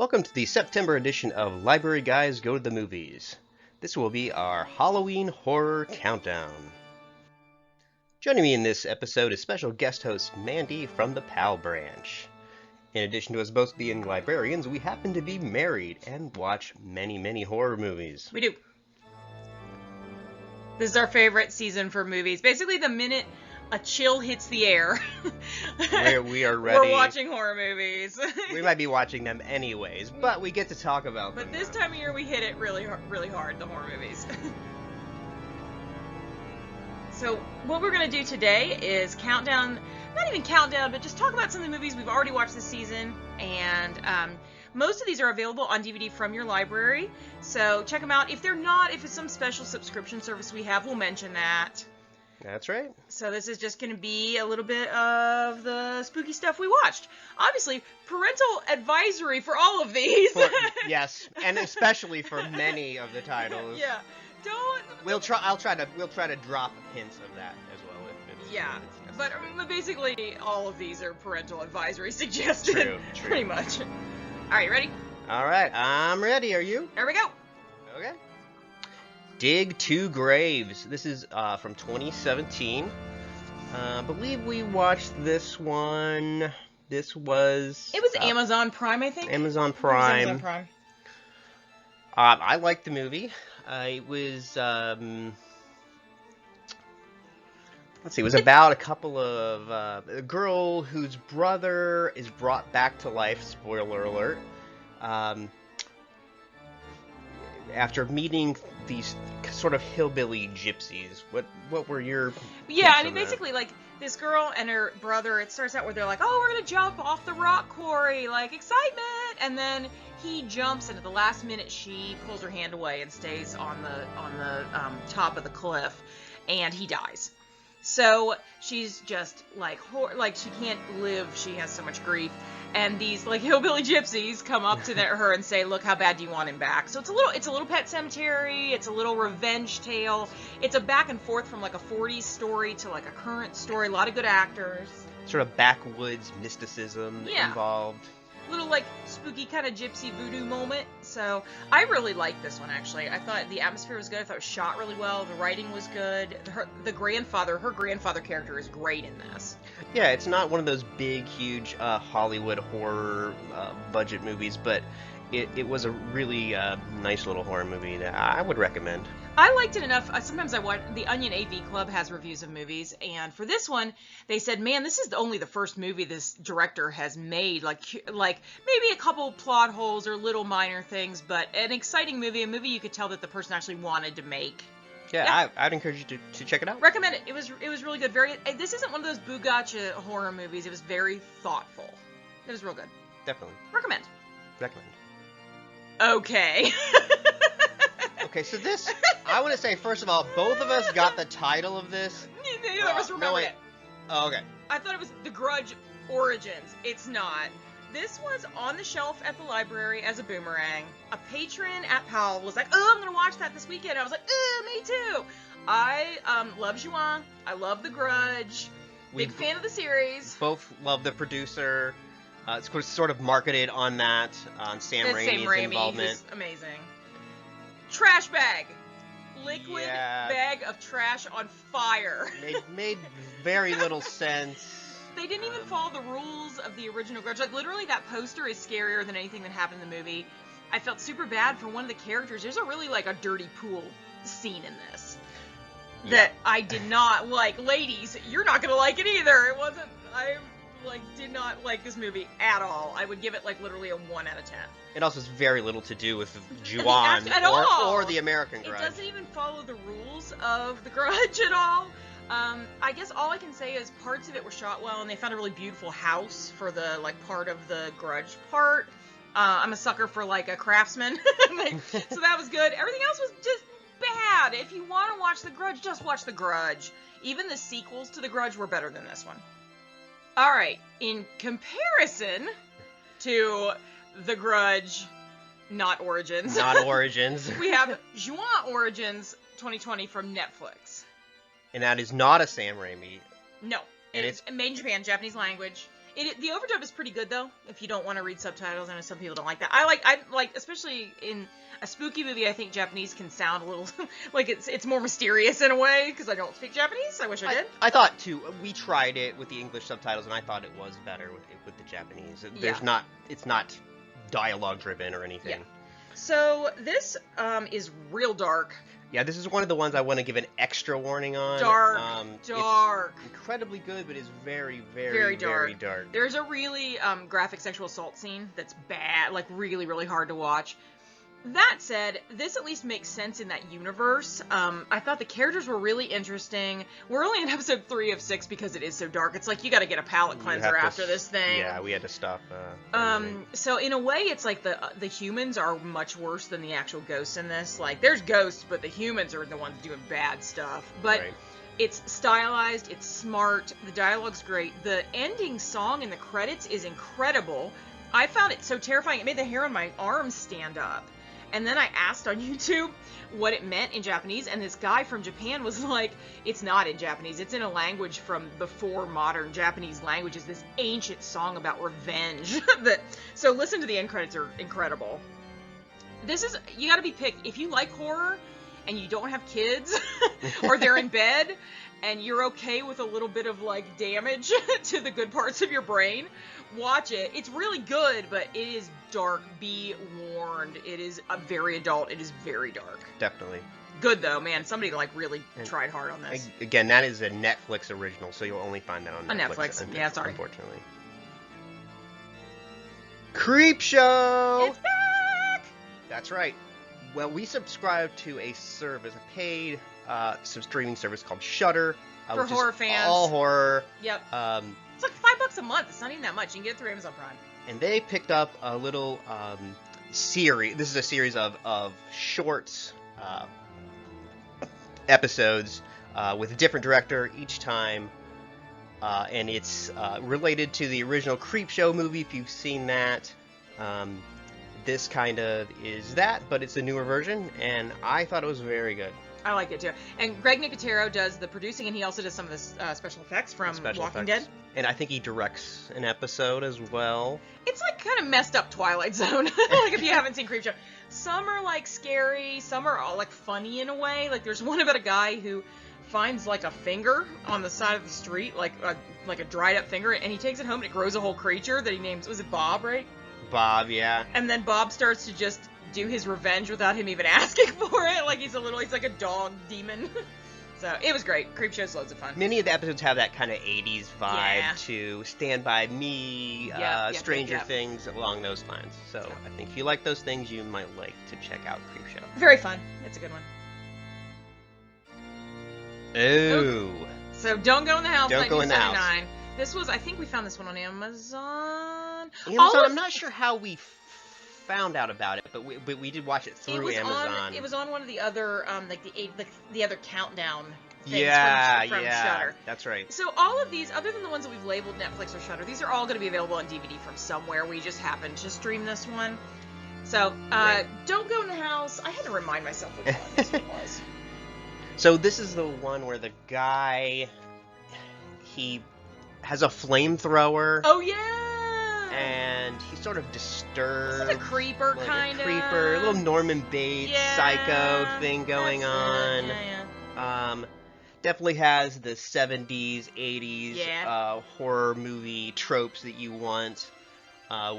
Welcome to the September edition of Library Guys Go to the Movies. This will be our Halloween Horror Countdown. Joining me in this episode is special guest host Mandy from the Powell branch. In addition to us both being librarians, we happen to be married and watch many horror movies. We do. This is our favorite season for movies. Basically, the minute a chill hits the air, we are ready. We're watching horror movies. We might be watching them anyways, but we get to talk about them. But this time of year, we hit it really hard, the horror movies. So, what we're going to do today is countdown, not even countdown, but just talk about some of the movies we've already watched this season. And most of these are available on DVD from your library. So, check them out. If they're not, if it's some special subscription service we have, we'll mention that. That's right. So this is just going to be a little bit of the spooky stuff we watched. Obviously, parental advisory for all of these. Yes, and especially for many of the titles. Yeah, don't. We'll try to drop hints of that as well. But basically, all of these are parental advisory suggested. True. Pretty much. All right, ready? All right, I'm ready. Are you? There we go. Okay. Dig Two Graves. This is from 2017. I believe we watched this one. It was Amazon Prime, I think. Amazon Prime. Amazon Prime. I liked the movie. It was it was about a couple of a girl whose brother is brought back to life. Spoiler alert. After meeting these sort of hillbilly gypsies, what were your basically, like, this girl and her brother, it starts out where they're like, oh, we're gonna jump off the rock quarry, like, excitement, and then he jumps, and at the last minute she pulls her hand away and stays on the top of the cliff, and he dies. So she's just like she can't live. She has so much grief, and these like hillbilly gypsies come up to her and say, "Look, how bad do you want him back?" So it's a little Pet Sematary. It's a little revenge tale. It's a back and forth from like a 40s story to like a current story. A lot of good actors. Sort of backwoods mysticism involved. Little like spooky kind of gypsy voodoo moment. So I really liked this one, actually. I thought the atmosphere was good. I thought it was shot really well. The writing was good. Her grandfather character is great in this. Yeah, it's not one of those big, huge Hollywood horror budget movies, but it was a really nice little horror movie that I would recommend. I liked it enough. Sometimes I watch the Onion AV Club has reviews of movies, and for this one, they said, "Man, this is only the first movie this director has made. Like maybe a couple plot holes or little minor things, but an exciting movie, a movie you could tell that the person actually wanted to make." Yeah. I'd encourage you to check it out. Recommend it. It was really good. This isn't one of those boo-gotcha horror movies. It was very thoughtful. It was real good. Definitely. Recommend. Okay. Okay, so this, I want to say, first of all, both of us got the title of this. Neither of us remembered it. Oh, okay. I thought it was The Grudge Origins. It's not. This was on the shelf at the library as a boomerang. A patron at Powell was like, "Oh, I'm going to watch that this weekend." I was like, "Oh, me too." I love Juan. I love The Grudge. Big fan of the series. Both love the producer. It's sort of marketed on that, on Sam Raimi's involvement. Who's amazing. Trash bag. Liquid bag of trash on fire. Made very little sense. They didn't even follow the rules of the original Grudge. Like, literally, that poster is scarier than anything that happened in the movie. I felt super bad for one of the characters. There's a really, like, a dirty pool scene in this that I did not like. Ladies, you're not going to like it either. It wasn't... did not like this movie at all. I would give it, like, literally a 1 out of 10. It also has very little to do with Juan or the American Grudge. It doesn't even follow the rules of the Grudge at all. I guess all I can say is parts of it were shot well, and they found a really beautiful house for the, like, part of the Grudge part. I'm a sucker for, like, a craftsman. So that was good. Everything else was just bad. If you want to watch The Grudge, just watch The Grudge. Even the sequels to The Grudge were better than this one. All right, in comparison to The Grudge, not Origins. We have Juan Origins 2020 from Netflix. And that is not a Sam Raimi. No, it's made in Japan, Japanese language. The overdub is pretty good though. If you don't want to read subtitles, I know some people don't like that. I like, especially in a spooky movie. I think Japanese can sound a little like it's more mysterious in a way because I don't speak Japanese. I wish I did. I thought too. We tried it with the English subtitles, and I thought it was better with the Japanese. It's not dialogue driven or anything. Yeah. So this is real dark. Yeah, this is one of the ones I want to give an extra warning on. Dark. It's incredibly good, but it's very, very, very dark. There's a really graphic sexual assault scene that's bad, like really, really hard to watch. That said, this at least makes sense in that universe. I thought the characters were really interesting. We're only in episode 3 of 6 because it is so dark. It's like you got to get a palate cleanser after this thing. Yeah, we had to stop. So in a way, it's like the humans are much worse than the actual ghosts in this. Like, there's ghosts, but the humans are the ones doing bad stuff. But it's stylized, it's smart, the dialogue's great. The ending song in the credits is incredible. I found it so terrifying, it made the hair on my arms stand up. And then I asked on YouTube what it meant in Japanese, and this guy from Japan was like, it's not in Japanese, it's in a language from before modern Japanese languages, this ancient song about revenge. So listen to the end credits, are incredible. You gotta be picked, if you like horror, and you don't have kids, or they're in bed, and you're okay with a little bit of, like, damage to the good parts of your brain, watch it. It's really good, but it is dark. Be warned. It is very adult. It is very dark. Definitely. Good, though, man. Somebody, like, really tried hard on this. Again, that is a Netflix original, so you'll only find that on Netflix. Yeah, sorry. Unfortunately. Creepshow! It's back! That's right. Well, we subscribe to a paid some streaming service called Shudder. For horror fans. All horror. Yep. It's like $5 a month. It's not even that much. You can get it through Amazon Prime. And they picked up a little series. This is a series of shorts episodes with a different director each time. And it's related to the original Creepshow movie, if you've seen that. This kind of is that, but it's a newer version, and I thought it was very good. I like it too. And Greg Nicotero does the producing, and he also does some of the special effects from Walking Dead. And I think he directs an episode as well. It's like kind of messed up Twilight Zone, like if you haven't seen Creepshow. Some are like scary, some are all like funny in a way. Like there's one about a guy who finds like a finger on the side of the street, like a dried up finger, and he takes it home and it grows a whole creature that he names, was it Bob, right? Bob, yeah. And then Bob starts to just do his revenge without him even asking for it. Like he's like a dog demon. So it was great. Creepshow's loads of fun. Many of the episodes have that kind of 80s vibe to Stand By Me, Stranger Things, along those lines. So I think if you like those things, you might like to check out Creepshow. Very fun. It's a good one. Ooh. So Don't Go in the House, Don't Go in the House. 1979. This was, I think we found this one on Amazon. I'm not sure how we found out about it, but we did watch it through Amazon. It was on one of the other the other countdown things from Shudder. That's right. So all of these, other than the ones that we've labeled Netflix or Shudder, these are all going to be available on DVD from somewhere. We just happened to stream this one. So Don't Go in the House. I had to remind myself which one this one was. So this is the one where the guy, he has a flamethrower. Oh yeah. And he's sort of disturbed. This is a creeper, like kind of. A creeper, a little Norman Bates psycho thing going on. Yeah. Definitely has the 70s, 80s horror movie tropes that you want.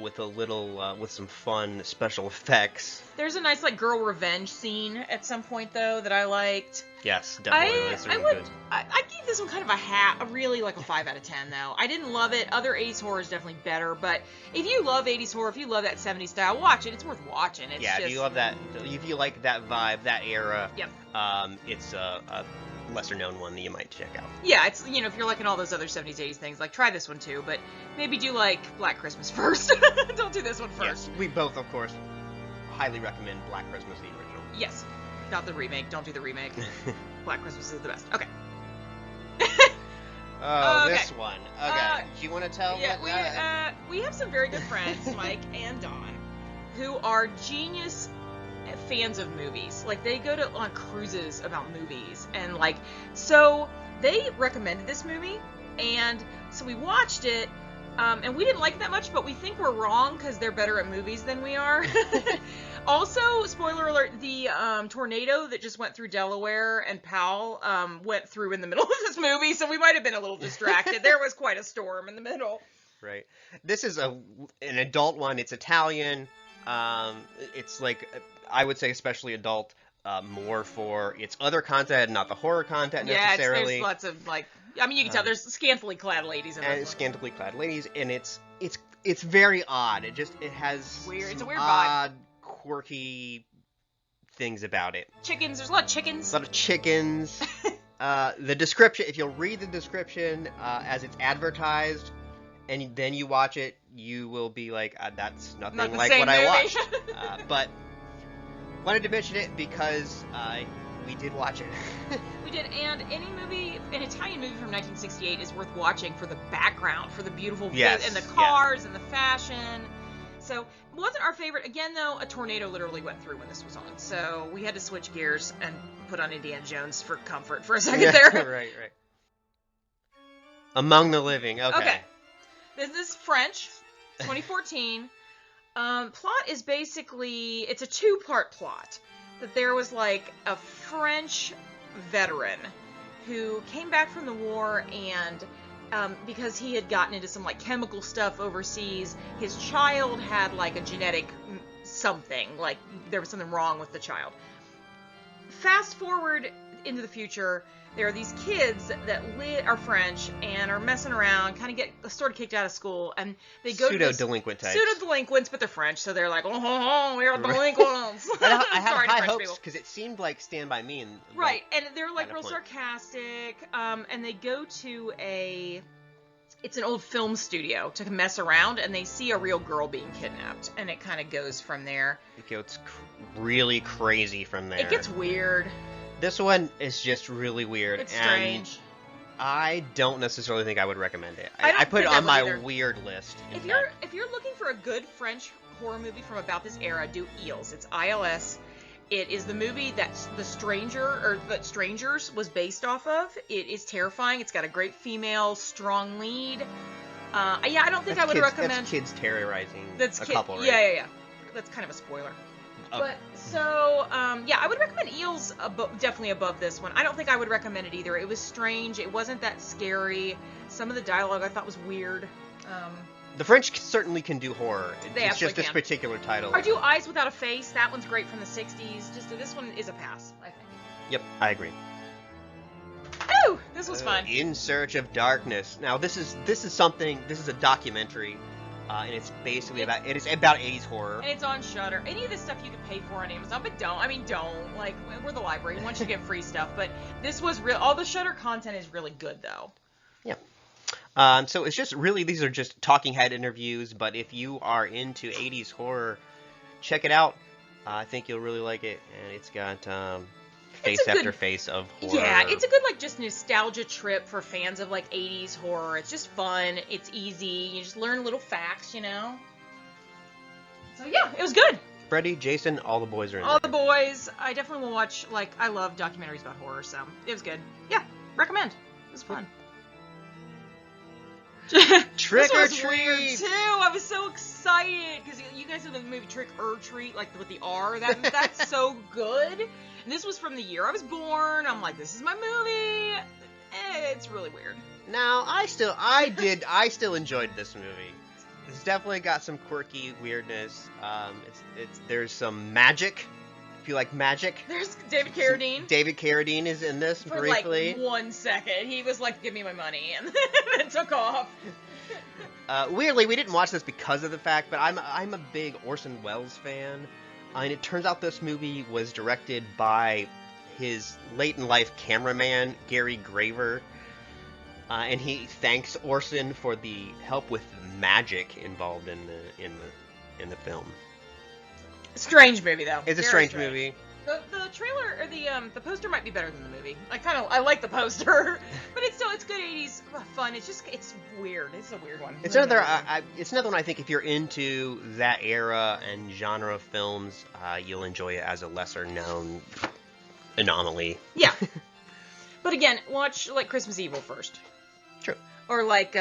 With some fun special effects. There's a nice like girl revenge scene at some point though that I liked. Yes, definitely. I gave this one kind of a really like a 5 out of 10 though. I didn't love it. Other 80s horror is definitely better, but if you love 80s horror, if you love that 70s style, watch it. It's worth watching. If you love that, if you like that vibe, that era, it's a lesser known one that you might check out. Yeah, it's, if you're liking all those other 70s, 80s things, like try this one too, but maybe do like Black Christmas first. Don't do this one first. Yes, we both, of course, highly recommend Black Christmas, the original. Yes. Not the remake. Don't do the remake. Black Christmas is the best. Okay. Okay. This one. Okay. Do you want to tell? Yeah, we have some very good friends, Mike and Don, who are genius fans of movies. Like, they go on cruises about movies, and so they recommended this movie, and so we watched it. And we didn't like it that much, but we think we're wrong because they're better at movies than we are. Also, spoiler alert, the tornado that just went through Delaware and Powell went through in the middle of this movie, so we might have been a little distracted. There was quite a storm in the middle. Right. This is an adult one. It's Italian. It's like, I would say especially adult, more for its other content, not the horror content necessarily. Yeah, there's lots of, like, I mean, you can tell there's scantily clad ladies in this. Scantily clad ladies, and it's very odd. It has weird. It's a weird odd, vibe. Quirky things about it. Chickens. There's a lot of chickens. A lot of chickens. The description, if you'll read the description as it's advertised, and then you watch it, you will be like, that's nothing like what I watched. But wanted to mention it because we did watch it. We did, and any movie, an Italian movie from 1968 is worth watching for the background, for the beautiful and the cars and the fashion. So it wasn't our favorite. Again, though, a tornado literally went through when this was on, so we had to switch gears and put on Indiana Jones for comfort for a second there. Right. Among the Living. Okay. This is French, 2014. Plot is basically, it's a two-part plot. That there was like a French veteran who came back from the war, and because he had gotten into some like chemical stuff overseas, his child had like a genetic something, like there was something wrong with the child. Fast forward into the future, there are these kids that are French and are messing around, kind of get sort of kicked out of school, and they go pseudo-delinquent types. Pseudo-delinquents, but they're French, so they're like, oh, we're delinquents. I have high hopes, because it seemed like Stand By Me. Right, and they're like real sarcastic, and they go to it's an old film studio to mess around, and they see a real girl being kidnapped, and it kind of goes from there. It gets really crazy from there. It gets weird. This one is just really weird. It's strange. I don't necessarily think I would recommend it. I put it on my weird list. If you're looking for a good French horror movie from about this era, do Eels. It's ILS. It is the movie that that Strangers was based off of. It is terrifying. It's got a great female strong lead. I don't think I would recommend. That's kids terrorizing a couple, right? Yeah. That's kind of a spoiler. But so, I would recommend Eels definitely above this one. I don't think I would recommend it either. It was strange. It wasn't that scary. Some of the dialogue I thought was weird. The French certainly can do horror. It's just this can. Particular title. Or do Eyes Without a Face. That one's great from the 60s. Just this one is a pass, I think. Yep, I agree. Ooh, this was fun. In Search of Darkness. Now, this is a documentary. And it's basically about 80s horror. And it's on Shudder. Any of this stuff you can pay for on Amazon, but don't. Like, we're the library. We want you to get free stuff. But this was real. All the Shudder content is really good, though. Yeah. So it's just really, these are just talking head interviews. But if you are into 80s horror, check it out. I think you'll really like it. And it's got face after face of horror. Yeah, it's a good, like, just nostalgia trip for fans of, like, 80s horror. It's just fun. It's easy. You just learn little facts, you know? So, yeah, it was good. Freddie, Jason, all the boys are in All the boys. I definitely will watch, like, I love documentaries about horror, so it was good. Yeah, recommend. It was fun. Trick or Treat! Treat! Too. I was so excited because you guys know the movie Trick or Treat, like with the R. That's so good. And this was from the year I was born. I'm like, this is my movie. It's really weird. Now, I still enjoyed this movie. It's definitely got some quirky weirdness. There's some magic. If you like magic. There's David Carradine. David Carradine is in this for briefly. For like 1 second. He was like, give me my money, and then took off. Weirdly, we didn't watch this because of the fact, but I'm a big Orson Welles fan. And it turns out this movie was directed by his late-in-life cameraman, Gary Graver. And he thanks Orson for the help with magic involved in the film. Strange movie, though. It's a strange movie. The trailer or the poster might be better than the movie. I like the poster, but it's good 80s fun. It's weird. It's a weird one. It's another one I think if you're into that era and genre of films, you'll enjoy it as a lesser known anomaly. Yeah. But again, watch like Christmas Evil first. True. Or like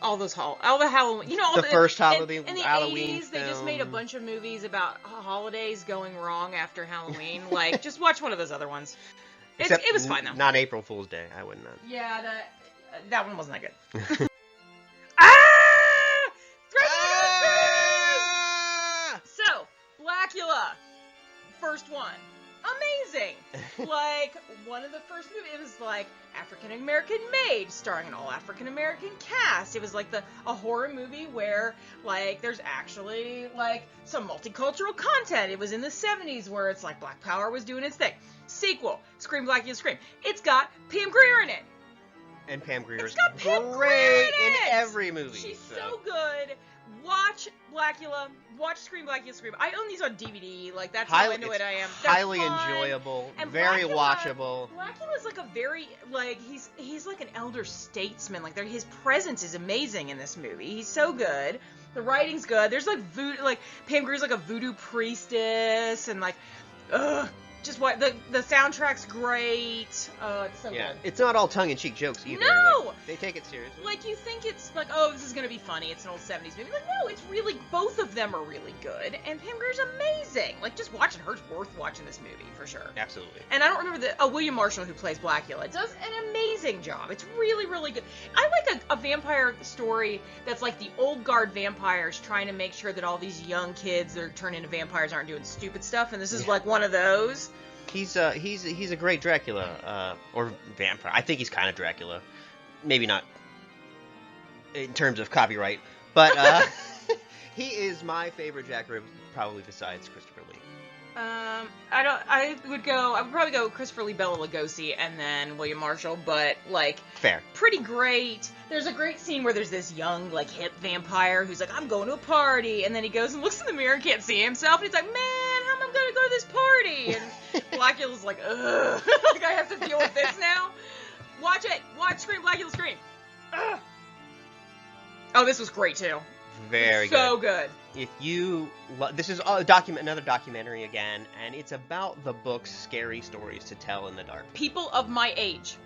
all the Halloween, you know, all the first Halloween. In the Halloween 80s, they just made a bunch of movies about holidays going wrong after Halloween. Like, just watch one of those other ones. It was fine though. Not April Fool's Day. I wouldn't know. Yeah, that one wasn't that good. Ah! So, Blacula, first one. Amazing! Like, one of the first movies, it was like African-American made, starring an all-African-American cast. It was like a horror movie where, like, there's actually, like, some multicultural content. It was in the 70s where it's like Black Power was doing its thing. Sequel, Scream, Blackula Scream. It's got Pam Grier in it. And Pam Grier's great in every movie. She's so good. Watch Blackula. Watch Scream, Blackula Scream. I own these on DVD. Like, that's how into it I am. They're highly fun. enjoyable. And very watchable. Blackula's like a very, like, he's like an elder statesman. Like, his presence is amazing in this movie. He's so good. The writing's good. There's like Pam Grier's like a voodoo priestess, and like, just what the soundtrack's great. It's so good. It's not all tongue-in-cheek jokes either. No, like, they take it seriously. Like, you think it's like, oh, this is gonna be funny. It's an old 70s movie. Like, no, it's really, both of them are really good, and Pam Grier's amazing. Like, just watching her's worth watching this movie for sure. Absolutely. And I don't remember William Marshall, who plays Blacula, does an amazing job. It's really, really good. I like a vampire story that's like the old guard vampires trying to make sure that all these young kids that are turning into vampires aren't doing stupid stuff, and this is like one of those. He's a great Dracula, or vampire. I think he's kind of Dracula. Maybe not in terms of copyright, but he is my favorite Jack Rib, probably besides Christopher Lee. I would probably go Christopher Lee, Bela Lugosi, and then William Marshall, but, like, fair. Pretty great. There's a great scene where there's this young, like, hip vampire who's like, I'm going to a party, and then he goes and looks in the mirror and can't see himself, and he's like, man, how am I going to go to this party? And Blacula's like, ugh, like, I have to deal with this now? Watch it! Watch Scream, Blackula Scream! Ugh. Oh, this was great, too. Very good. So good. If you this is another documentary again, and it's about the book's scary stories to tell in the dark. People of my age,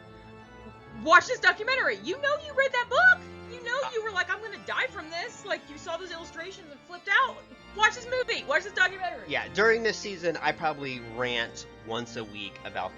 watch this documentary. You know you read that book. You know you were like, I'm gonna die from this. Like, you saw those illustrations and flipped out. Watch this movie. Watch this documentary. Yeah, during this season, I probably rant once a week about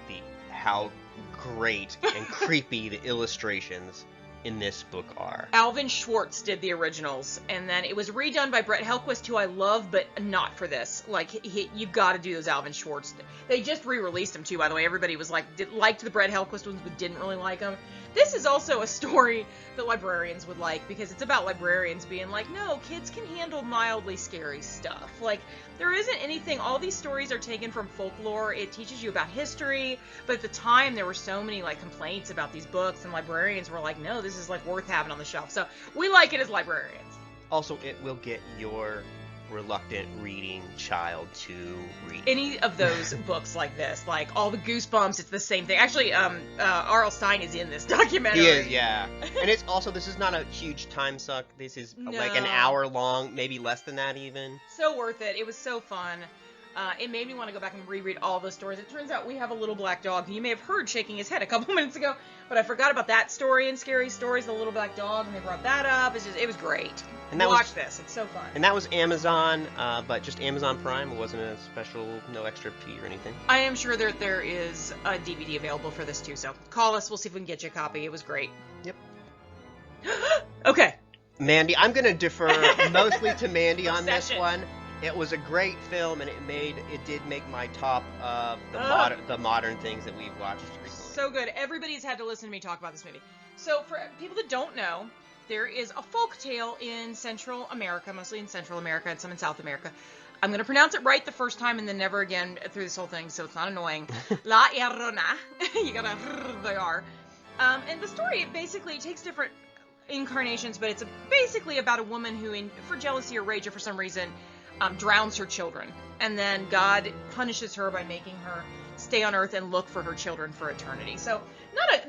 how great and creepy the illustrations in this book are. Alvin Schwartz did the originals, and then it was redone by Brett Helquist, who I love, but not for this. Like, you've got to do those Alvin Schwartz. They just re-released them, too, by the way. Everybody was like, liked the Brett Helquist ones, but didn't really like them. This is also a story that librarians would like, because it's about librarians being like, no, kids can handle mildly scary stuff. Like, there isn't anything, all these stories are taken from folklore. It teaches you about history, but at the time there were so many, like, complaints about these books, and librarians were like, no, this is, like, worth having on the shelf. So we like it as librarians. Also, it will get your reluctant reading child to read any of those books like this, like all the Goosebumps. It's the same thing. Actually, R.L. Stein is in this documentary. He is, yeah. And it's also, this is not a huge time suck. This is like an hour long, maybe less than that even. So worth it. It was so fun. It made me want to go back and reread all those stories. It turns out we have a little black dog who you may have heard shaking his head a couple minutes ago, but I forgot about that story in Scary Stories, the little black dog, and they brought that up. It was great. And watch this. It's so fun. And that was Amazon, but just Amazon Prime. It wasn't a special, no extra fee or anything. I am sure that there is a DVD available for this too, so call us. We'll see if we can get you a copy. It was great. Yep. Okay. Mandy, I'm going to defer mostly to Mandy on this one. It was a great film, and it did make my top of the modern things that we've watched recently. So good. Everybody's had to listen to me talk about this movie. So for people that don't know, there is a folk tale in Central America, mostly in Central America and some in South America. I'm going to pronounce it right the first time and then never again through this whole thing, so it's not annoying. La Llorona. You gotta the R. And the story, it basically takes different incarnations, but it's basically about a woman who, for jealousy or rage or for some reason, drowns her children, and then God punishes her by making her stay on Earth and look for her children for eternity. So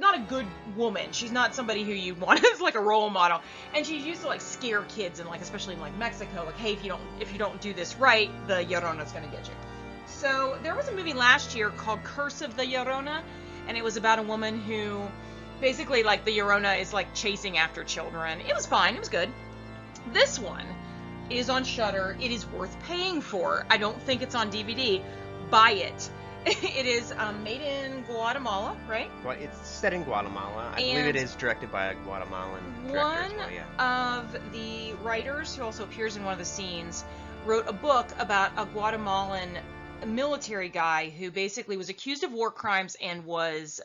not a good woman. She's not somebody who you want as like a role model, and she's used to like scare kids, and like especially in like Mexico, like, hey, if you don't do this right, the Llorona's gonna get you. So there was a movie last year called Curse of the Llorona, and it was about a woman who basically, like, the Llorona is, like, chasing after children. It was fine. It was good. This one is on Shudder. It is worth paying for. I don't think it's on DVD. Buy it. It is made in Guatemala, right? Well, it's set in Guatemala. I believe it is directed by a Guatemalan director as well, yeah. Of the writers, who also appears in one of the scenes, wrote a book about a Guatemalan military guy who basically was accused of war crimes and was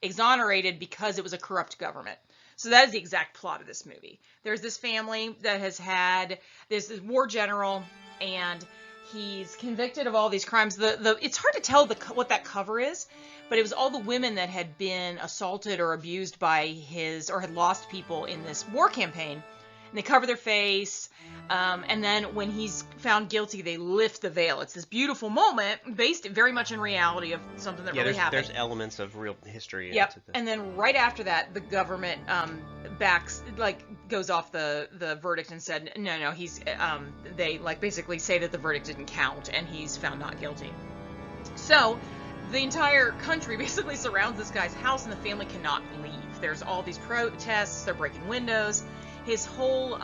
exonerated because it was a corrupt government. So that is the exact plot of this movie. There's this family that has had this war general, and he's convicted of all these crimes. It's hard to tell what that cover is, but it was all the women that had been assaulted or abused by or had lost people in this war campaign. And they cover their face, and then when he's found guilty, they lift the veil. It's this beautiful moment, based very much in reality of something that really happened. There's elements of real history. Yep. And then right after that, the government goes off the verdict and said, no, he's, they, like, basically say that the verdict didn't count, and he's found not guilty. So, the entire country basically surrounds this guy's house, and the family cannot leave. There's all these protests, they're breaking windows. His whole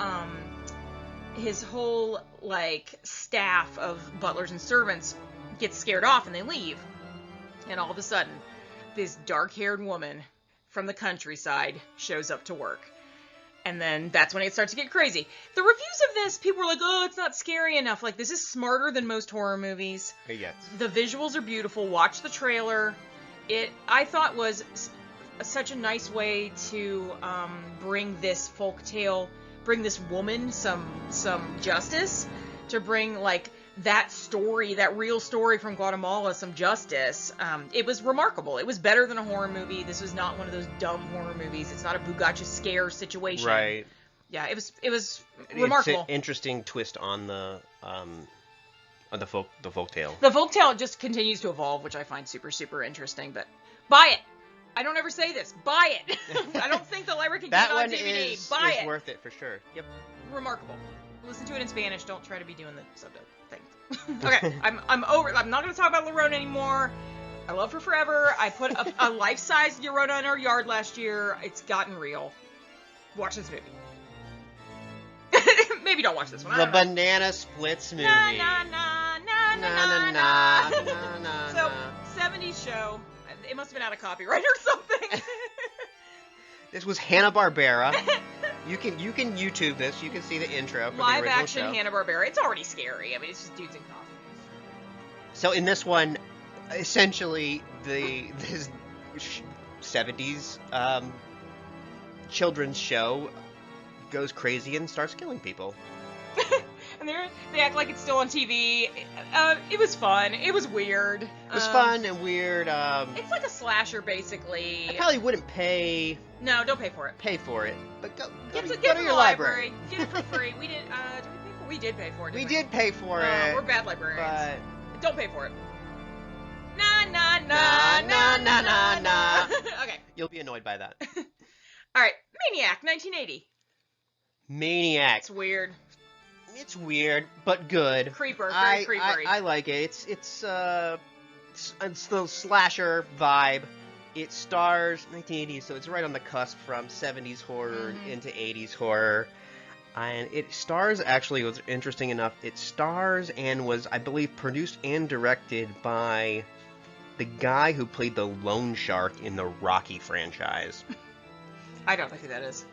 like staff of butlers and servants gets scared off and they leave. And all of a sudden, this dark-haired woman from the countryside shows up to work. And then that's when it starts to get crazy. The reviews of this, people were like, oh, it's not scary enough. Like, this is smarter than most horror movies. Yes. The visuals are beautiful. Watch the trailer. I thought was such a nice way to bring this folktale, bring this woman some justice, to bring, like, that story, that real story from Guatemala, some justice. It was remarkable. It was better than a horror movie. This was not one of those dumb horror movies. It's not a Bugatti scare situation. Right. Yeah, it was remarkable. It's an interesting twist on the folktale. The folktale just continues to evolve, which I find super, super interesting. But buy it. I don't ever say this. Buy it. I don't think they'll ever get it on DVD. Buy it. It's worth it for sure. Yep. Remarkable. Listen to it in Spanish. Don't try to be doing the subtitle thing. Okay, I'm over. I'm not going to talk about Larona anymore. I love her forever. I put a life-size Llorona in our yard last year. It's gotten real. Watch this movie. Maybe don't watch this one. The Banana Splits movie. Na na na na na na na. So 70s show. It must have been out of copyright or something. This was Hanna-Barbera. You can YouTube this. You can see the intro from the original live-action show. Hanna-Barbera. It's already scary. I mean, it's just dudes in costumes. So in this one, essentially, this 70s children's show goes crazy and starts killing people. And they act like it's still on TV. It was fun. It was weird. It was fun and weird. It's like a slasher, basically. I probably wouldn't pay No, don't pay for it. But go Get to it from your the library. Get it for free. We did. We did pay for it. We did pay for it. We're bad librarians. But Don't pay for it. Na na na na na na na. Okay. You'll be annoyed by that. All right. Maniac, 1980. Maniac. It's weird. It's weird, but good. Creeper. Very creepery. I like it. It's the slasher vibe. It stars 1980s, so it's right on the cusp from 70s horror into 80s horror. And it stars, actually, what's interesting enough, it stars and was, I believe, produced and directed by the guy who played the Lone Shark in the Rocky franchise. I don't know who that is.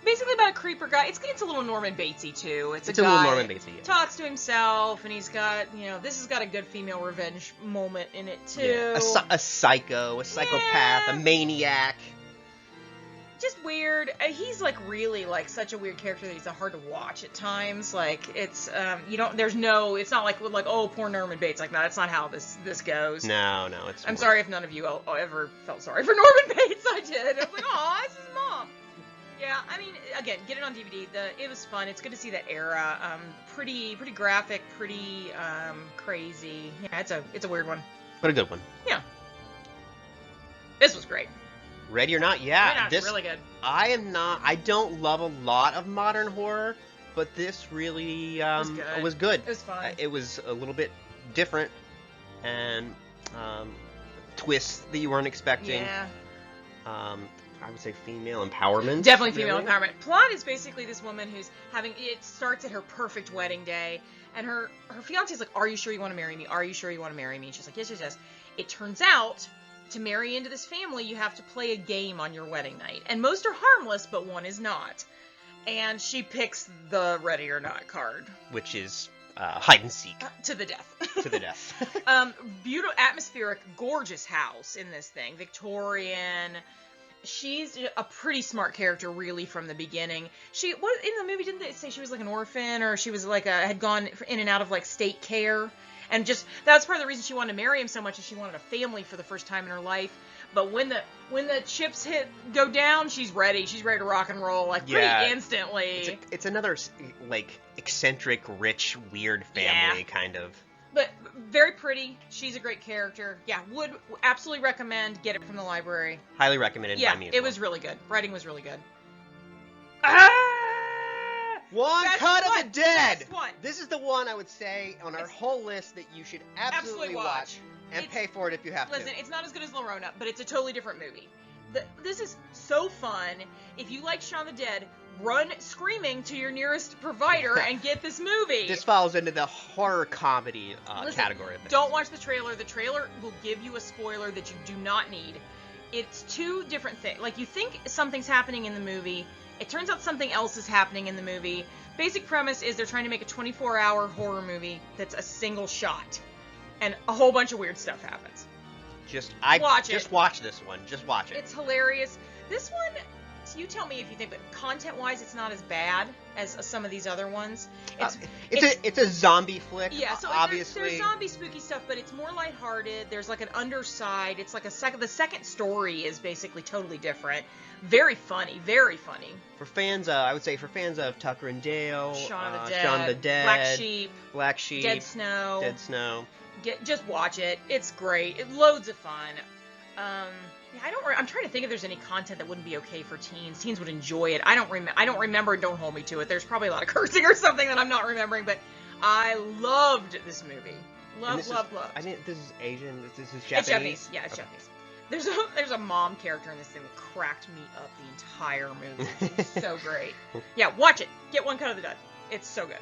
Basically about a creeper guy. It's a little Norman Batesy too. It's a guy little Norman Batesy, yeah. Talks to himself, and he's got, this has got a good female revenge moment in it too. Yeah. A psycho, a psychopath, a maniac. Just weird. He's like really like such a weird character that he's hard to watch at times. Like it's it's not like oh, poor Norman Bates. Like no, that's not how this goes. No, I'm sorry if none of you ever felt sorry for Norman Bates. I did. I was like, oh, it's his mom. Yeah, I mean, again, get it on DVD. It was fun. It's good to see that era. Pretty graphic, pretty crazy. Yeah, it's a weird one, but a good one. Yeah, this was great. Ready or Not? Yeah, this really good. I don't love a lot of modern horror, but this really was good. It was fun. It was a little bit different and twists that you weren't expecting. Yeah. I would say female empowerment. Definitely female really. empowerment. Plot is basically this woman who's it starts at her perfect wedding day, and her fiance is like, "Are you sure you want to marry me? Are you sure you want to marry me?" And she's like, "Yes, yes, yes." It turns out, to marry into this family, you have to play a game on your wedding night, and most are harmless, but one is not. And she picks the ready or not card, which is hide and seek to the death. To the death. Beautiful, atmospheric, gorgeous house in this thing, Victorian. She's a pretty smart character, really, from the beginning. In the movie, didn't they say she was like an orphan, or she was like had gone in and out of like state care, and just that's part of the reason she wanted to marry him so much, is she wanted a family for the first time in her life. But when the chips go down, she's ready. She's ready to rock and roll, like pretty instantly. It's another like eccentric, rich, weird family kind of. But very pretty. She's a great character. Yeah, would absolutely recommend. Get it from the library. Highly recommended by me as well. It was really good. Writing was really good. One Cut of the Dead! Best one. This is the one I would say on our whole list that you should absolutely watch. And pay for it if you have to. Listen, it's not as good as Llorona, but it's a totally different movie. This is so fun. If you like Shaun the Dead, run screaming to your nearest provider and get this movie. This falls into the horror comedy category of things. Don't watch the trailer. The trailer will give you a spoiler that you do not need. It's two different things. Like, you think something's happening in the movie. It turns out something else is happening in the movie. Basic premise is they're trying to make a 24-hour horror movie that's a single shot. And a whole bunch of weird stuff happens. Just watch this one. Just watch it. It's hilarious. This one, you tell me if you think, but content-wise, it's not as bad as some of these other ones. It's a zombie flick. Yeah, so obviously there's zombie spooky stuff, but it's more lighthearted. There's like an underside. It's like the second story is basically totally different. Very funny, very funny. For fans, I would say for fans of Tucker and Dale, Shaun of the Dead, Black Sheep, Dead Snow. Just watch it. It's great. It's loads of fun. I'm trying to think if there's any content that wouldn't be okay for teens. Teens would enjoy it. I don't remember. Don't hold me to it. There's probably a lot of cursing or something that I'm not remembering. But I loved this movie. Love. I think this is Asian. This is Japanese. It's Japanese. Yeah, it's Japanese. There's a mom character in this thing that cracked me up the entire movie. It's so great. Yeah, watch it. Get One Cut of the Dead. It's so good.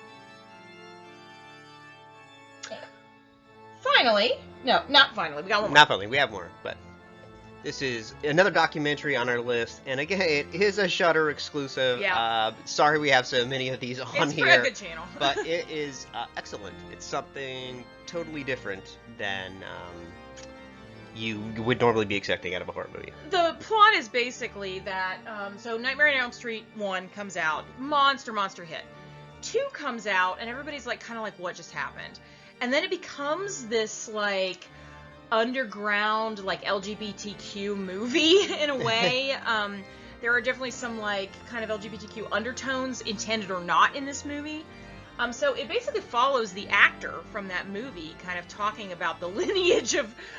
Finally, no, not finally. We got one more. Not finally. We have more, but this is another documentary on our list, and again, it is a Shudder exclusive. Yeah. Sorry we have so many of these on here. It's a good channel. But it is excellent. It's something totally different than you would normally be expecting out of a horror movie. The plot is basically that, so Nightmare on Elm Street 1 comes out, monster hit. 2 comes out, and everybody's like, kind of like, what just happened? And then it becomes this, like, underground, like, LGBTQ movie, in a way. There are definitely some, like, kind of LGBTQ undertones, intended or not, in this movie. So it basically follows the actor from that movie, kind of talking about the lineage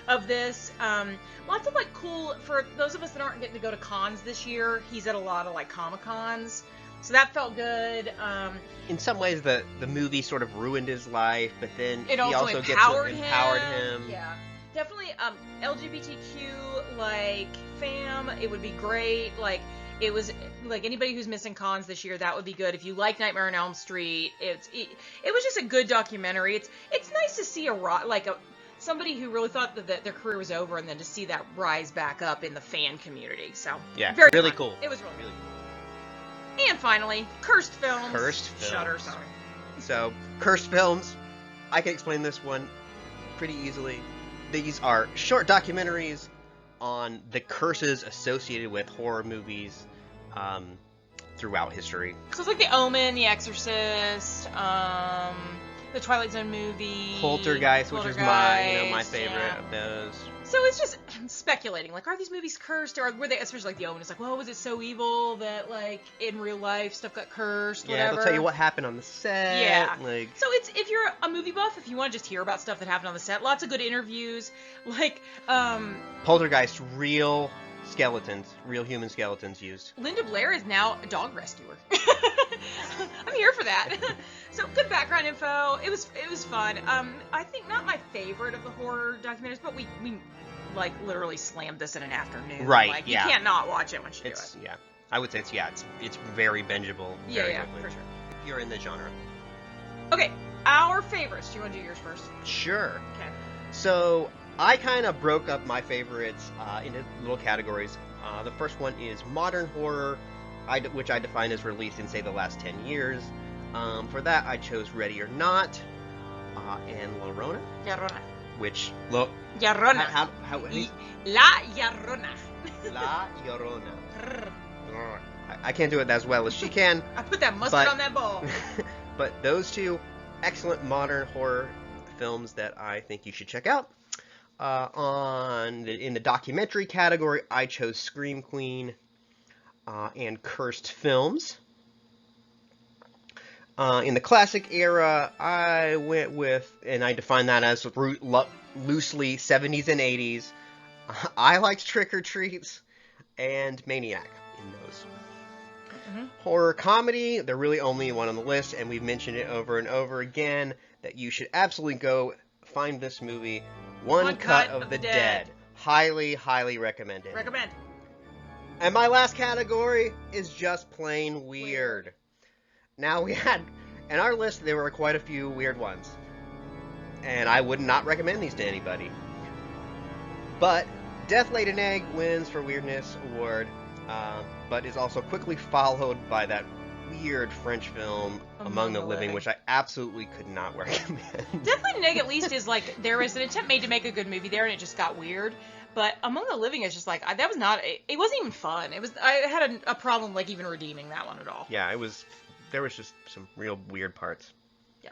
of this. Lots of, like, cool, for those of us that aren't getting to go to cons this year, he's at a lot of, like, Comic-Cons. So that felt good. In some ways, the movie sort of ruined his life, but then it he also empowered him. Yeah, definitely. LGBTQ like fam, it would be great. Like, it was like anybody who's missing cons this year, that would be good. If you like Nightmare on Elm Street, it was just a good documentary. It's nice to see somebody who really thought that their career was over, and then to see that rise back up in the fan community. So yeah, very really fun. Cool. It was really cool. And finally, Cursed Films. Shudder, sorry. So, Cursed Films, I can explain this one pretty easily. These are short documentaries on the curses associated with horror movies throughout history. So it's like The Omen, The Exorcist, the Twilight Zone movie, Poltergeist, which is my favorite of those. So it's just speculating, like, are these movies cursed, or were they, especially like The Omen, it's like, well, was it so evil that, like, in real life stuff got cursed, whatever? Yeah, they'll tell you what happened on the set. Yeah. Like, so it's, if you're a movie buff, if you want to just hear about stuff that happened on the set, lots of good interviews, like, Poltergeist, real skeletons, real human skeletons used. Linda Blair is now a dog rescuer. I'm here for that. So good background info. It was fun. I think not my favorite of the horror documentaries, but we like literally slammed this in an afternoon. Right, Like, yeah. you can't not watch it once you do it. Yeah. I would say it's very bingeable. Very Yeah, quickly. for sure. If you're in the genre. Okay, our favorites. Do you want to do yours first? Sure. Okay. So I kind of broke up my favorites into little categories. The first one is modern horror, which I define as released in, say, the last 10 years. For that, I chose Ready or Not and Larona. Llorona. Which, look... Llorona. How La Llorona. La Llorona. I can't do it as well as she can. I put that mustard on that ball. But those two excellent modern horror films that I think you should check out. In the documentary category, I chose Scream Queen and Cursed Films. In the classic era, I went with, and I define that as loosely 70s and 80s. I liked Trick or Treats and Maniac in those. Mm-hmm. Horror comedy, they're really only one on the list, and we've mentioned it over and over again, that you should absolutely go find this movie, One Cut of the Dead. Highly, highly recommended. Recommend. And my last category is just plain weird. Now, we had, in our list, there were quite a few weird ones. And I would not recommend these to anybody. But Death Laid an Egg wins for Weirdness Award, but is also quickly followed by that weird French film, Among the Living, which I absolutely could not recommend. Death Laid an Egg at least is like, there was an attempt made to make a good movie there, and it just got weird. But Among the Living is just like, that was not, it wasn't even fun. I had a problem like even redeeming that one at all. Yeah, there was just some real weird parts. Yeah.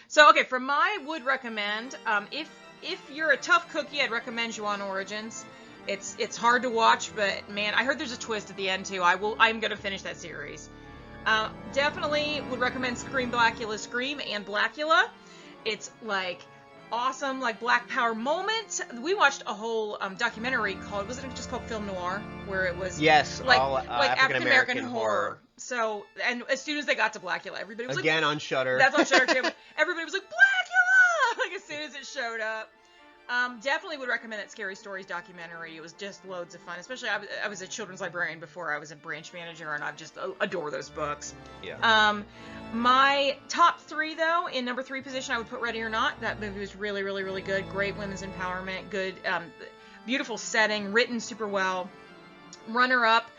So, okay, for my would recommend, if you're a tough cookie, I'd recommend Ju-On Origins. It's hard to watch, but man, I heard there's a twist at the end too. I'm gonna finish that series. Definitely would recommend Blackula Scream and Blacula. It's like awesome, like Black Power moment. We watched a whole documentary called, wasn't it just called Film Noir, where it was like African American horror. So, and as soon as they got to Blacula, everybody was again like, on Shudder. That's on Shudder too. Everybody was like, Blacula! Like as soon as it showed up. Definitely would recommend that Scary Stories documentary. It was just loads of fun. Especially, I was a children's librarian before I was a branch manager, and I just adore those books. Yeah. My top three, though, in number 3 position, I would put Ready or Not. That movie was really, really, really good. Great women's empowerment. Good, beautiful setting. Written super well. Runner up,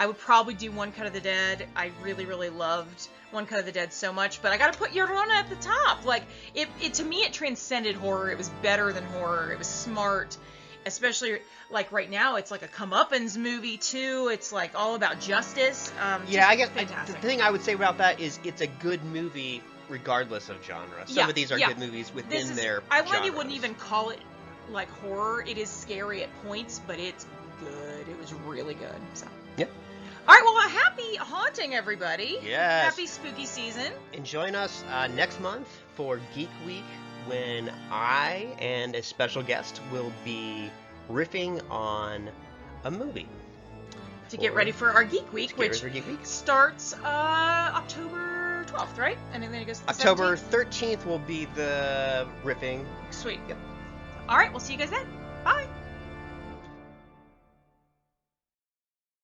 I would probably do One Cut of the Dead. I really, really loved One Cut of the Dead so much, but I gotta put Llorona at the top. Like, it to me, it transcended horror. It was better than horror. It was smart, especially, like, right now, it's like a comeuppance movie, too. It's, like, all about justice. Yeah, I guess fantastic. The thing I would say about that is it's a good movie regardless of genre. Some of these are good movies within their I genres. wouldn't even call it, like, horror. It is scary at points, but it's good. It was really good, so. Yep. All right, well, happy haunting, everybody. Yes. Happy spooky season. And join us next month for Geek Week, when I and a special guest will be riffing on a movie. To get ready for our Geek Week, which Geek Week starts October 12th, right? And then it goes to the October 17th? 13th will be the riffing. Sweet. Yep. All right, we'll see you guys then. Bye.